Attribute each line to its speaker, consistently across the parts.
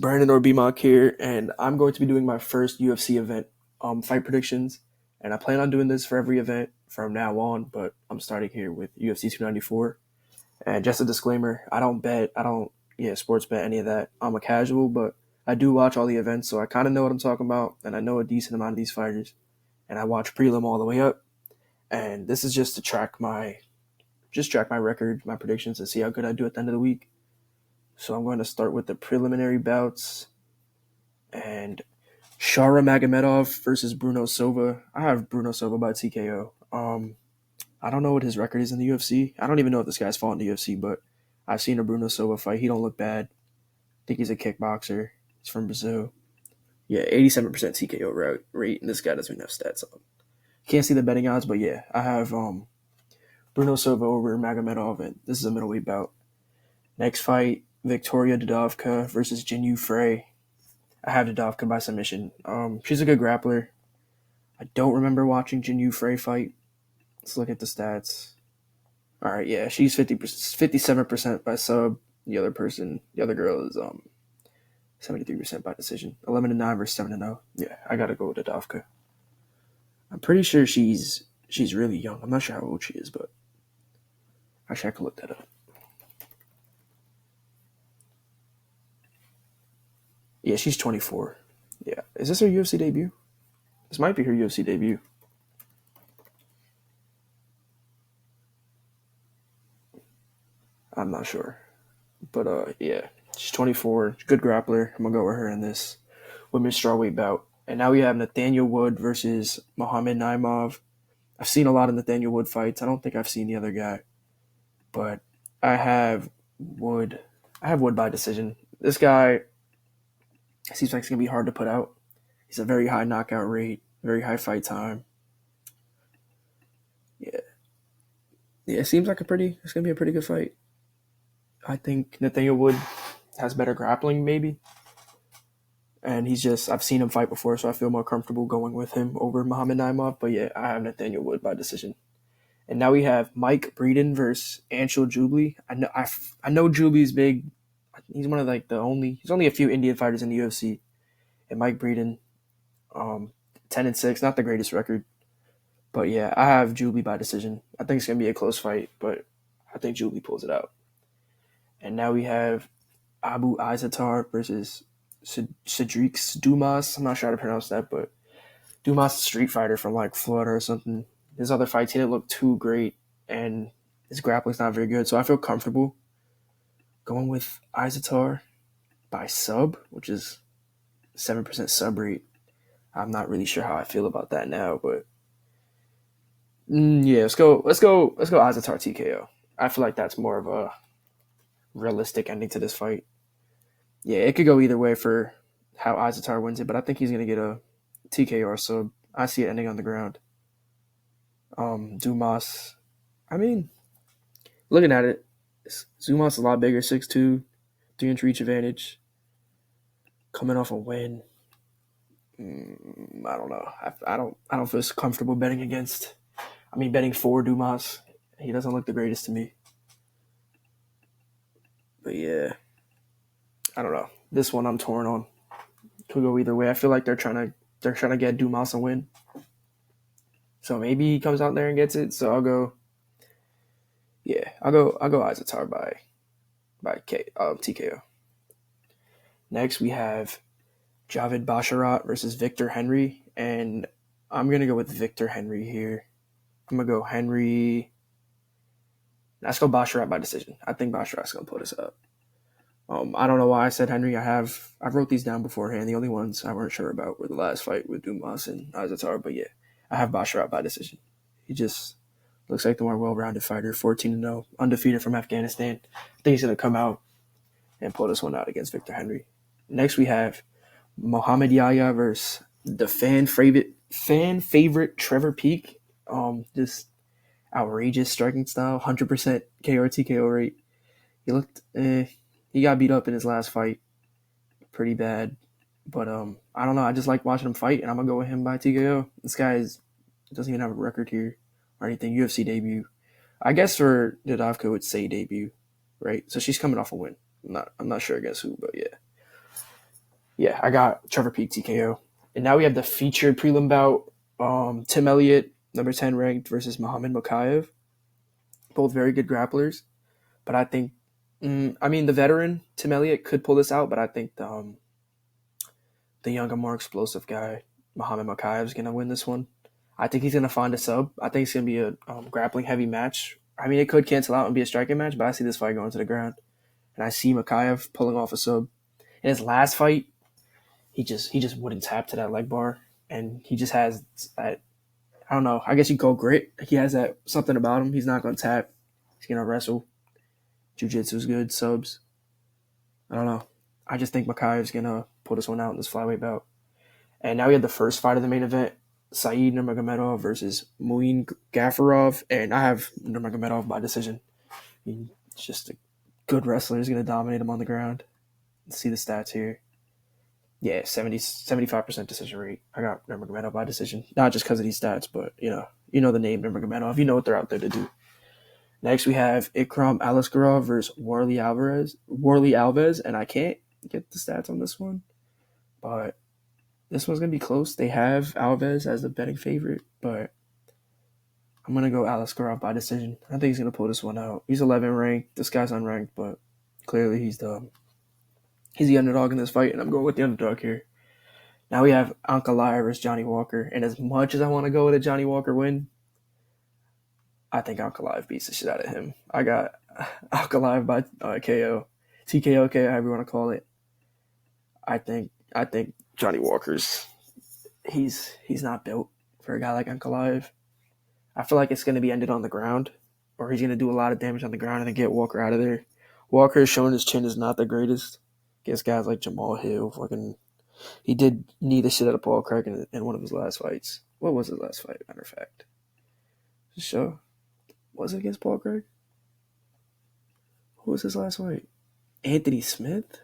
Speaker 1: Brandon or BMOC here, and I'm going to be doing my first UFC event fight predictions. And I plan on doing this for every event from now on, but I'm starting here with UFC 294. And just a disclaimer, I don't bet, I don't, sports bet, any of that. I'm a casual, but I do watch all the events, so I kind of know what I'm talking about, and I know a decent amount of these fighters. And I watch prelim all the way up, and this is just to track my record, my predictions, and see how good I do at the end of the week. So I'm going to start with the preliminary bouts. And Shara Magomedov versus Bruno Silva. I have Bruno Silva by TKO. I don't know what his record is in the UFC. I don't even know if this guy's fought in the UFC, but I've seen a Bruno Silva fight. He don't look bad. I think he's a kickboxer. He's from Brazil. Yeah, 87% TKO rate, and this guy doesn't even have stats on. Can't see the betting odds, but yeah, I have Bruno Silva over Magomedov, and this is a middleweight bout. Next fight, Victoria Dudovka versus Jinyu Frey. I have Dudovka by submission. She's a good grappler. I don't remember watching Jinyu Frey fight. Let's look at the stats. All right, yeah, she's 57% by sub. The other girl is 73% by decision. 11-9 versus 7-0. Yeah, I gotta go with Dudovka. I'm pretty sure she's really young. I'm not sure how old she is, but actually I could look that up. Yeah, she's 24. Yeah, is this her UFC debut? This might be her UFC debut. I'm not sure. But yeah, she's 24, good grappler. I'm gonna go with her in this women's strawweight bout. And now we have Nathaniel Wood versus Mohamed Naimov. I've seen a lot of Nathaniel Wood fights. I don't think I've seen the other guy, but I have Wood. I have Wood by decision. This guy seems like it's gonna be hard to put out. He's a very high knockout rate, very high fight time. Yeah, yeah. It seems like it's gonna be a pretty good fight. I think Nathaniel Wood has better grappling, maybe. And I've seen him fight before, so I feel more comfortable going with him over Muhammad Naimov. But yeah, I have Nathaniel Wood by decision. And now we have Mike Breeden versus Anshul Jubilee. I know Jubilee's big. He's one of he's only a few Indian fighters in the UFC. And Mike Breeden, 10-6, not the greatest record. But yeah, I have Jubilee by decision. I think it's going to be a close fight, but I think Jubilee pulls it out. And now we have Abu Izatar versus Cedric Dumas. I'm not sure how to pronounce that, but Dumas is a street fighter from like Florida or something. His other fights, he didn't look too great, and his grappling's not very good. So I feel comfortable going with Izatar by sub, which is 7% sub rate. I'm not really sure how I feel about that now, but yeah, let's go Izatar TKO. I feel like that's more of a realistic ending to this fight. Yeah, it could go either way for how Izatar wins it, but I think he's going to get a TKO or sub. I see it ending on the ground. Dumas, I mean, looking at it, Dumas is a lot bigger, 6'2", 3-inch reach advantage. Coming off a win. I don't know. I don't feel comfortable betting for Dumas. He doesn't look the greatest to me. But yeah, I don't know. This one I'm torn on. Could go either way. I feel like they're trying to get Dumas a win. So maybe he comes out there and gets it. So I'll go Izatar by TKO. Next we have Javid Basharat versus Victor Henry, and I'm gonna go with Victor Henry here. I'm gonna go Henry. Let's go Basharat by decision. I think Basharat's gonna put us up. I don't know why I said Henry. I've wrote these down beforehand. The only ones I weren't sure about were the last fight with Dumas and Izatar, but yeah, I have Basharat by decision. He just looks like the more well-rounded fighter, 14-0, undefeated from Afghanistan. I think he's going to come out and pull this one out against Victor Henry. Next, we have Mohamed Yahya versus the fan favorite Trevor Peek. Just outrageous striking style, 100% KO or TKO rate. He got beat up in his last fight pretty bad. But I don't know. I just like watching him fight, and I'm going to go with him by TKO. This guy doesn't even have a record here or anything. UFC debut. I guess for Dudovka it would say debut, right? So she's coming off a win. I'm not sure against who, but yeah. Yeah, I got Trevor Peek TKO. And now we have the featured prelim bout. Tim Elliott, number 10 ranked, versus Muhammad Mokaev. Both very good grapplers. But I think, the veteran, Tim Elliott, could pull this out, but I think the younger, more explosive guy, Muhammad Mokaev, is going to win this one. I think he's going to find a sub. I think it's going to be a grappling heavy match. I mean, it could cancel out and be a striking match, but I see this fight going to the ground. And I see Mokaev pulling off a sub. In his last fight, he just wouldn't tap to that leg bar. And he just has that, I don't know, I guess you call grit. He has that something about him. He's not going to tap. He's going to wrestle. Jiu-jitsu's good, subs. I don't know. I just think Mokaev's going to pull this one out in this flyweight bout. And now we have the first fight of the main event, Saeed Nurmagomedov versus Muin Gafurov. And I have Nurmagomedov by decision. I mean, it's just a good wrestler. He's going to dominate him on the ground. Let's see the stats here. Yeah, 75% decision rate. I got Nurmagomedov by decision. Not just because of these stats, but, you know the name Nurmagomedov. You know what they're out there to do. Next, we have Ikram Aliskerov versus Warley Alves, and I can't get the stats on this one, but this one's going to be close. They have Alves as the betting favorite, but I'm going to go Aliskerov by decision. I think he's going to pull this one out. He's 11 ranked. This guy's unranked, but clearly he's the underdog in this fight, and I'm going with the underdog here. Now we have Ankalaev versus Johnny Walker, and as much as I want to go with a Johnny Walker win, I think Ankalaev beats the shit out of him. I got Ankalaev by KO, TKO, KO, however you want to call it. I think Johnny Walker's he's not built for a guy like Ankalaev. I feel like it's going to be ended on the ground, or he's going to do a lot of damage on the ground and then get Walker out of there. Walker has shown his chin is not the greatest against guys like Jamal Hill. He did knee the shit out of Paul Craig in one of his last fights. What was his last fight, matter of fact? Show. Was it against Paul Craig? Who was his last fight? Anthony Smith?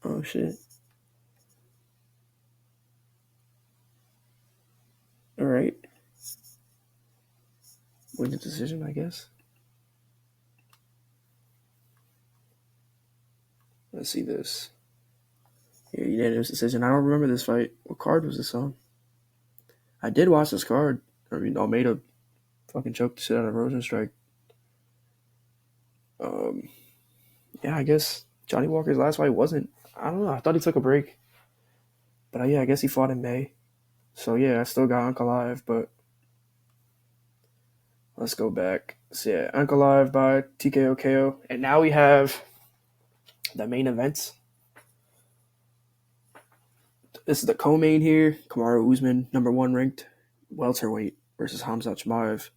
Speaker 1: Oh, shit. All right. Win the decision, I guess. Let's see this. Yeah, unanimous decision. I don't remember this fight. What card was this on? I did watch this card. I mean, Almeida fucking choked the shit out of Rosenstrike. Yeah, I guess Johnny Walker's last fight wasn't. I don't know. I thought he took a break. But yeah, I guess he fought in May. So yeah, I still got Ankalaev, but let's go back. So yeah, Ankalaev by TKO KO. And now we have the main events. This is the co-main here. Kamaru Usman, number 1 ranked welterweight versus Hamza Chimaev,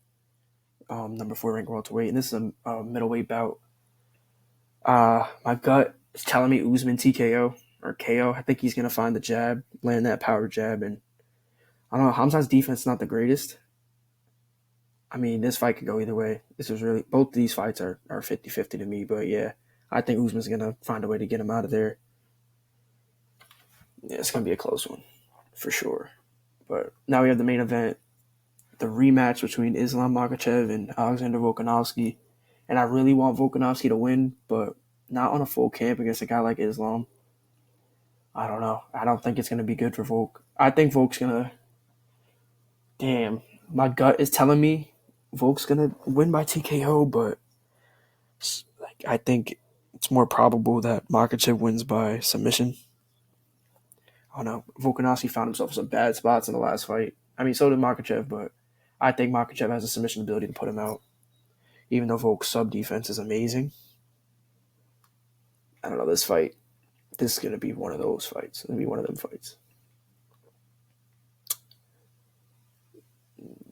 Speaker 1: number 4 ranked welterweight. And this is a middleweight bout. My gut is telling me Usman TKO or KO. I think he's going to find the jab, land that power jab. And I don't know, Hamza's defense is not the greatest. I mean, this fight could go either way. Both of these fights are 50-50 to me. But yeah, I think Usman's going to find a way to get him out of there. Yeah, it's going to be a close one for sure. But now we have the main event, the rematch between Islam Makhachev and Alexander Volkanovski. And I really want Volkanovski to win, but not on a full camp against a guy like Islam. I don't know. I don't think it's going to be good for Volk. I think Volk's going to... Damn. My gut is telling me Volk's going to win by TKO, but I think it's more probable that Makhachev wins by submission. I don't know. Volkanovski found himself in some bad spots in the last fight. I mean, so did Makhachev, but I think Makhachev has a submission ability to put him out. Even though Volk's sub defense is amazing. I don't know, this is going to be one of those fights. It's going to be one of them fights.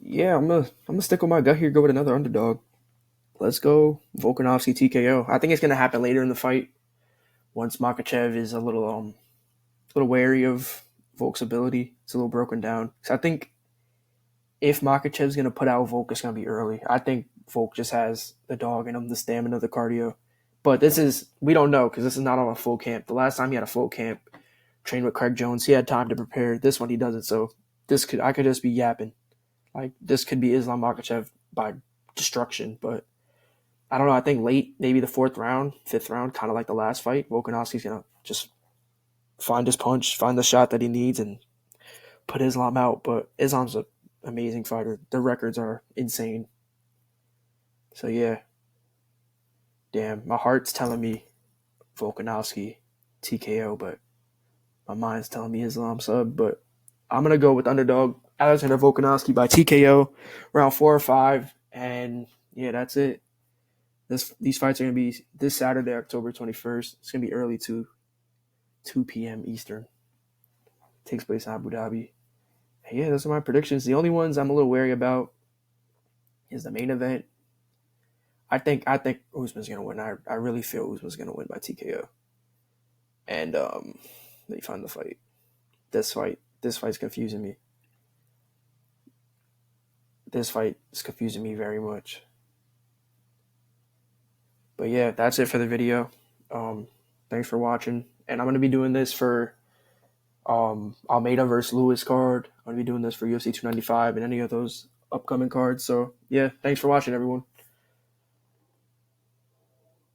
Speaker 1: Yeah, I'm gonna stick with my gut here, go with another underdog. Let's go Volkanovski TKO. I think it's going to happen later in the fight once Makhachev is a little wary of Volk's ability. It's a little broken down. So I think if Makhachev's going to put out Volk, it's going to be early. I think Volk just has the dog in him, the stamina, the cardio. But we don't know because this is not on a full camp. The last time he had a full camp, trained with Craig Jones, he had time to prepare. This one he doesn't. So I could just be yapping. Like, this could be Islam Makhachev by destruction. But I don't know. I think late, maybe the 4th round, 5th round, kind of like the last fight, Volkanovski's going to just find his punch, find the shot that he needs, and put Islam out. But Islam's an amazing fighter. The records are insane. So yeah, damn, my heart's telling me Volkanovski TKO, but my mind's telling me Islam sub. But I'm gonna go with underdog Alexander Volkanovski by TKO, round 4 or 5, and yeah, that's it. These fights are gonna be this Saturday, October 21st. It's gonna be early too, 2 p.m. Eastern. It takes place in Abu Dhabi. And yeah, those are my predictions. The only ones I'm a little wary about is the main event. I think Usman's gonna win. I really feel Usman's gonna win by TKO. And let me find the fight. This fight's confusing me. This fight is confusing me very much. But yeah, that's it for the video. Thanks for watching. And I'm gonna be doing this for Almeida versus Lewis card. I'm gonna be doing this for UFC 295 and any of those upcoming cards. So yeah, thanks for watching, everyone.